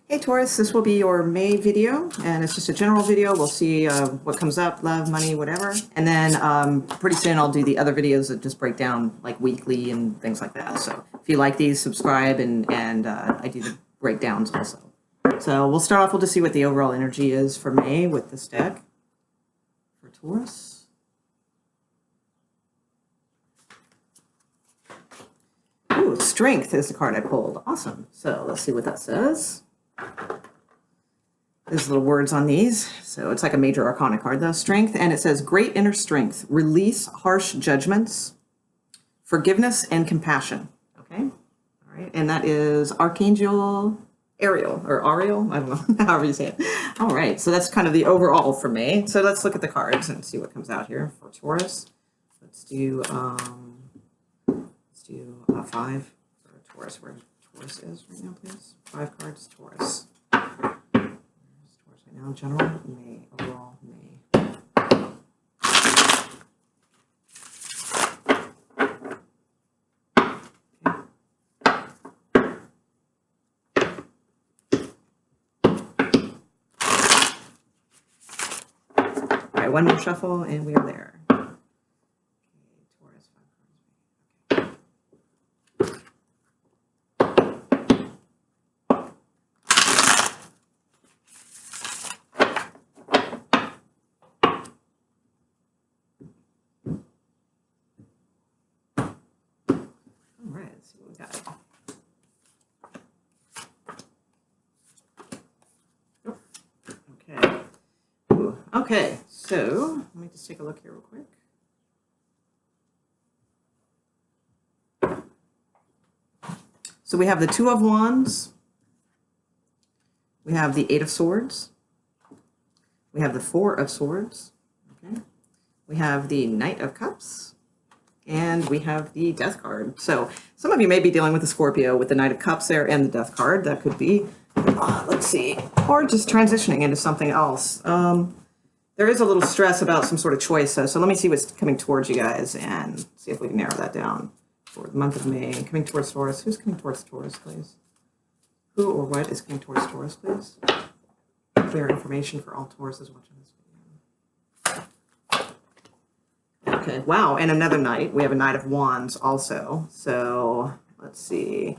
Hey Taurus, this will be your May video, and it's just a general video. We'll see what comes up, love, money, whatever. And then pretty soon I'll do the other videos that just break down like weekly and things like that. So if you like these, subscribe, and I do the breakdowns also. So we'll start off, we'll just see what the overall energy is for May with this deck for Taurus. Ooh, Strength is the card I pulled. Awesome. So let's see what that says. There's little words on these. So it's like a major arcana card, though. Strength, and it says great inner strength, release harsh judgments, forgiveness, and compassion. Okay. All right. And that is Archangel Ariel, or Ariel. I don't know, however you say it. All right. So that's kind of the overall for May. So let's look at the cards and see what comes out here for Taurus. Let's do 5 for Taurus. Where Taurus is right now, please. 5 cards, Taurus. Taurus right now, general, May, overall, May. All right, one more shuffle, and we are there. Let's see what we got. Oh, okay. Ooh, okay, so let me just take a look here real quick. So we have the 2 of Wands. We have the 8 of Swords. We have the 4 of Swords. Okay. We have the Knight of Cups. And we have the Death card. So some of you may be dealing with the Scorpio with the Knight of Cups there and the Death card. That could be, let's see, or just transitioning into something else. There is a little stress about some sort of choice. So let me see what's coming towards you guys and see if we can narrow that down for the month of May. Coming towards Taurus. Who's coming towards Taurus, please? Who or what is coming towards Taurus, please? Clear information for all Tauruses watching this video. Okay, wow, and another knight. We have a Knight of Wands also. So let's see.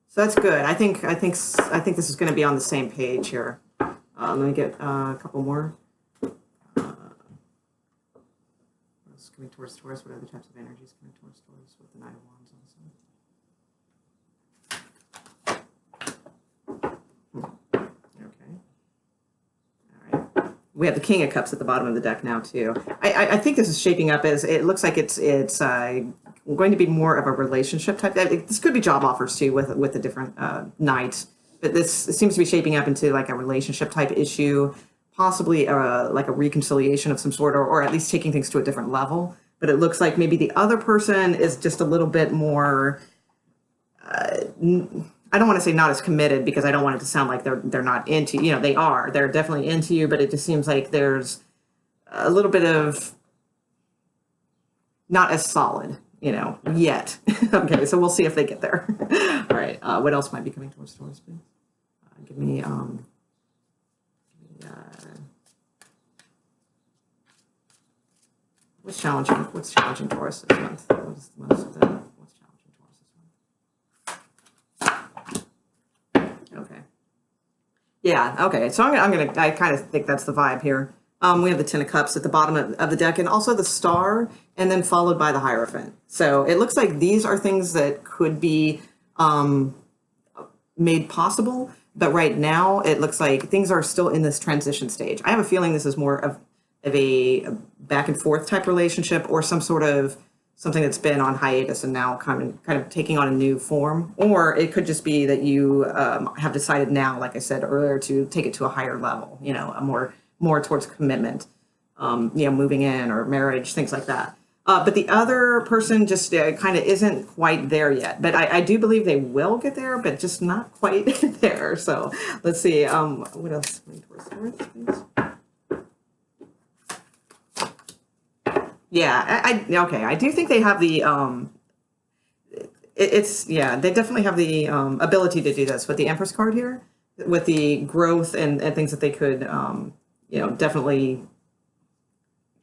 So that's good. I think this is going to be on the same page here. Let me get a couple more. What's coming towards Taurus? What other types of energies coming towards Taurus with the Knight of Wands also? Okay. All right. We have the King of Cups at the bottom of the deck now, too. I think this is shaping up as, it looks like it's going to be more of a relationship type. This could be job offers, too, with the different knights. But this seems to be shaping up into like a relationship type issue, possibly like a reconciliation of some sort, or at least taking things to a different level. But it looks like maybe the other person is just a little bit more... I don't want to say not as committed, because I don't want it to sound like they're not into, you know, they are. They're definitely into you, but it just seems like there's a little bit of not as solid, you know, yet. Okay, so we'll see if they get there. All right, what else might be coming towards Taurus, please? Give me what's challenging Taurus this month? What is the most of that? What's challenging Taurus this month? Okay. Yeah, okay. So I kind of think that's the vibe here. We have the 10 of Cups at the bottom of the deck, and also the Star, and then followed by the Hierophant. So it looks like these are things that could be made possible, but right now it looks like things are still in this transition stage. I have a feeling this is more of a back and forth type relationship, or some sort of something that's been on hiatus and now kind of taking on a new form. Or it could just be that you have decided now, like I said earlier, to take it to a higher level, you know, a more towards commitment, you know, moving in or marriage, things like that. But the other person just kind of isn't quite there yet. But I do believe they will get there, but just not quite there. So let's see. What else? Please. Yeah, okay. I do think they have the they definitely have the ability to do this with the Empress card here. with the growth and things that they could, you know, definitely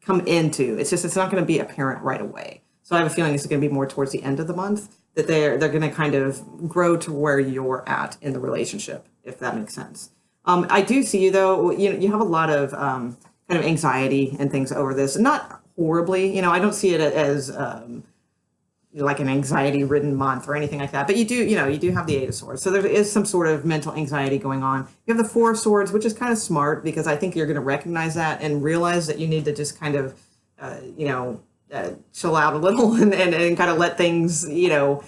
come into. It's just, it's not going to be apparent right away. So I have a feeling it's going to be more towards the end of the month that they're going to kind of grow to where you're at in the relationship, if that makes sense. I do see, though, you know, you have a lot of kind of anxiety and things over this. Not horribly, you know, I don't see it as like an anxiety-ridden month or anything like that. But you do, you know, you do have the Eight of Swords. So there is some sort of mental anxiety going on. You have the Four of Swords, which is kind of smart because I think you're going to recognize that and realize that you need to just kind of, you know, chill out a little and kind of let things, you know,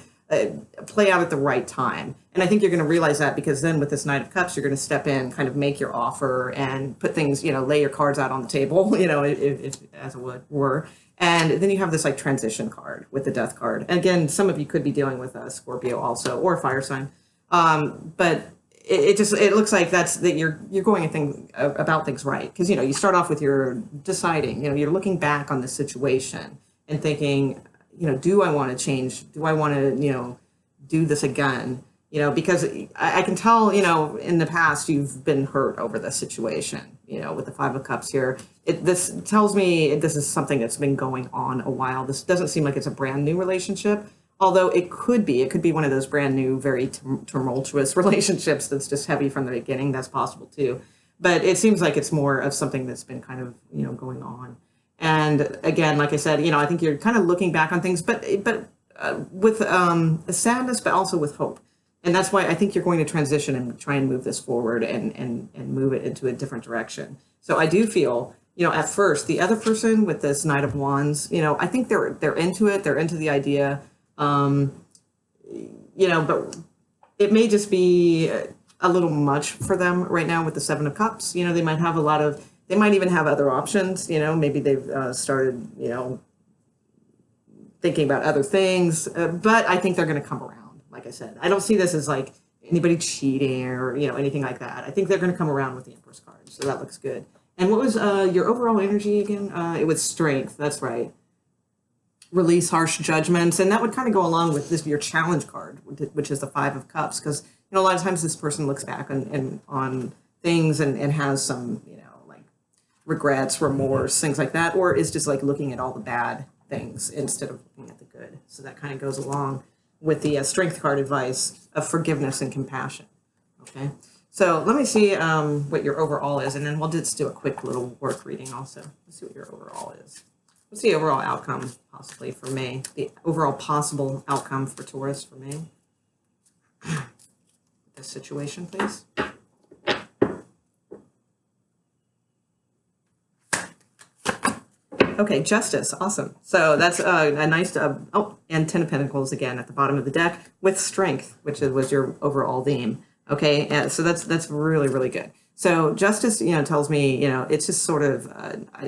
play out at the right time. And I think you're going to realize that because then with this Knight of Cups, you're going to step in, kind of make your offer and put things, you know, lay your cards out on the table, you know, if as it were. And then you have this like transition card with the Death card. And again, some of you could be dealing with a Scorpio also or a fire sign. But it looks like that you're going about things right. Because, you know, you start off with your deciding, you know, you're looking back on the situation and thinking, you know, do I want to change? Do I want to, you know, do this again? You know, because I can tell, you know, in the past you've been hurt over this situation, you know, with the Five of Cups here. This tells me this is something that's been going on a while. This doesn't seem like it's a brand new relationship, although it could be. It could be one of those brand new, very tumultuous relationships that's just heavy from the beginning. That's possible too. But it seems like it's more of something that's been kind of, you know, going on. And again, like I said, you know, I think you're kind of looking back on things, but with sadness, but also with hope. And that's why I think you're going to transition and try and move this forward and move it into a different direction. So I do feel, you know, at first, the other person with this Knight of Wands, you know, I think they're into it. They're into the idea, you know, but it may just be a little much for them right now with the Seven of Cups. You know, they might have they might even have other options. You know, maybe they've started, you know, thinking about other things. But I think they're going to come around. Like I said, I don't see this as like anybody cheating or, you know, anything like that. I think they're going to come around with the Empress card. So that looks good. And what was your overall energy again? It was strength. That's right. Release harsh judgments. And that would kind of go along with your challenge card, which is the Five of Cups. Because, you know, a lot of times this person looks back on things and has some, you know, like regrets, remorse, things like that. Or is just like looking at all the bad things instead of looking at the good. So that kind of goes along with the strength card advice of forgiveness and compassion. Okay, so let me see what your overall is, and then we'll just do a quick little work reading also. Let's see what your overall is. What's the overall outcome possibly for May? The overall possible outcome for Taurus for May? This situation, please. Okay, Justice, awesome. So that's a nice, and Ten of Pentacles again at the bottom of the deck with Strength, which was your overall theme. Okay, and so that's really, really good. So Justice, you know, tells me, you know, it's just sort of,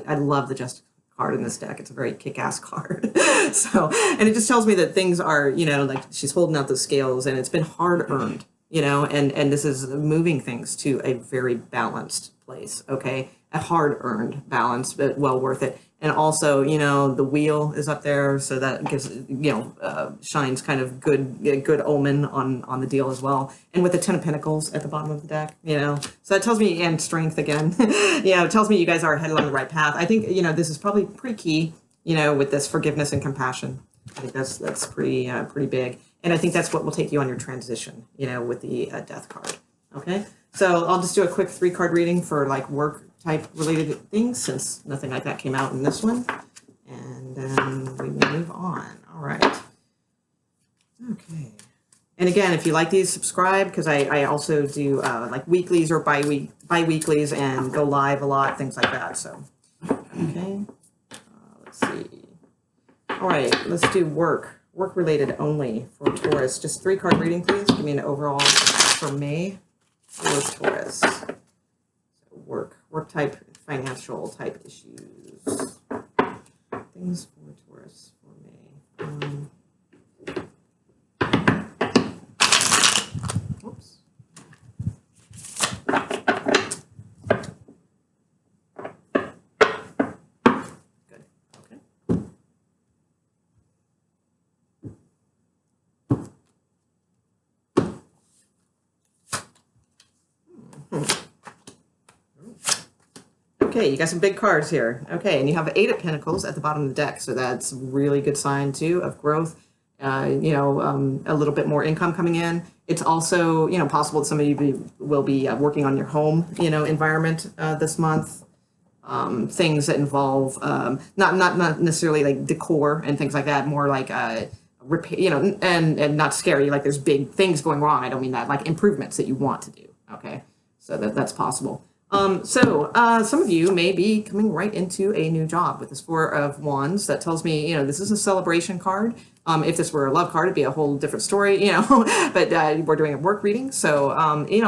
I love the Justice card in this deck. It's a very kick-ass card. So, and it just tells me that things are, you know, like she's holding out the scales and it's been hard-earned, you know, and this is moving things to a very balanced place, okay? A hard-earned balance, but well worth it. And also, you know, the wheel is up there, so that gives, you know, shines kind of good omen on the deal as well. And with the Ten of Pentacles at the bottom of the deck, you know, so that tells me, and Strength again, you know, it tells me you guys are headed on the right path. I think, you know, this is probably pretty key, you know, with this forgiveness and compassion. I think that's pretty big, and I think that's what will take you on your transition, you know, with the Death card. Okay, so I'll just do a quick 3-card reading for like work type related things since nothing like that came out in this one, and then we will move on. All right. Okay. And again, if you like these, subscribe, because I also do like weeklies or bi-weeklies and go live a lot, things like that. So, okay. Let's see. All right, let's do work related only for Taurus. Just 3-card reading, please. Give me an overall for May for Taurus. Work type, financial type issues. Things for Taurus for May. Oops. Good. Okay. Okay, you got some big cards here. Okay, and you have the 8 of Pentacles at the bottom of the deck, so that's a really good sign too of growth. A little bit more income coming in. It's also, possible that some of you will be working on your home, environment this month. Things that involve not necessarily like decor and things like that, more like repair, and not scary. Like there's big things going wrong. I don't mean that. Like improvements that you want to do. Okay, so that's possible. Some of you may be coming right into a new job with this 4 of Wands. That tells me, this is a celebration card. If this were a love card, it'd be a whole different story, but we're doing a work reading. So,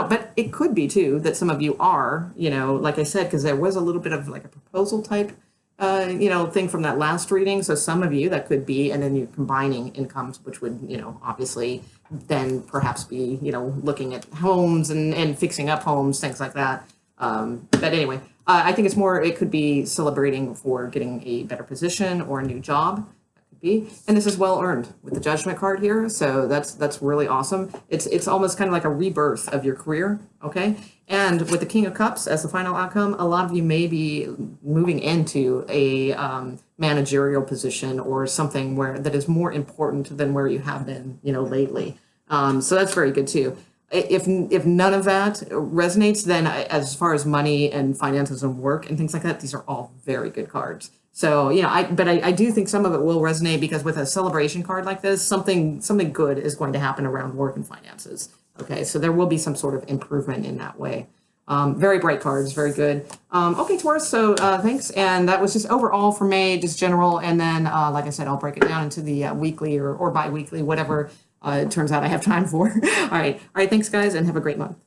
but it could be too that some of you are, like I said, because there was a little bit of like a proposal type, thing from that last reading. So some of you that could be, and then you're combining incomes, which would, obviously then perhaps be, looking at homes and fixing up homes, things like that. But anyway, I think it could be celebrating for getting a better position or a new job. That could be. And this is well earned with the Judgment card here. So that's really awesome. It's almost kind of like a rebirth of your career. Okay. And with the King of Cups as the final outcome, a lot of you may be moving into a managerial position or something that is more important than where you have been, lately. So that's very good too. If none of that resonates, then as far as money and finances and work and things like that, these are all very good cards. So, I do think some of it will resonate because with a celebration card like this, something good is going to happen around work and finances. Okay, so there will be some sort of improvement in that way. Very bright cards, very good. Okay, Taurus, so thanks. And that was just overall for May, just general. And then, like I said, I'll break it down into the weekly or bi-weekly, whatever it turns out I have time for. All right. Thanks, guys, and have a great month.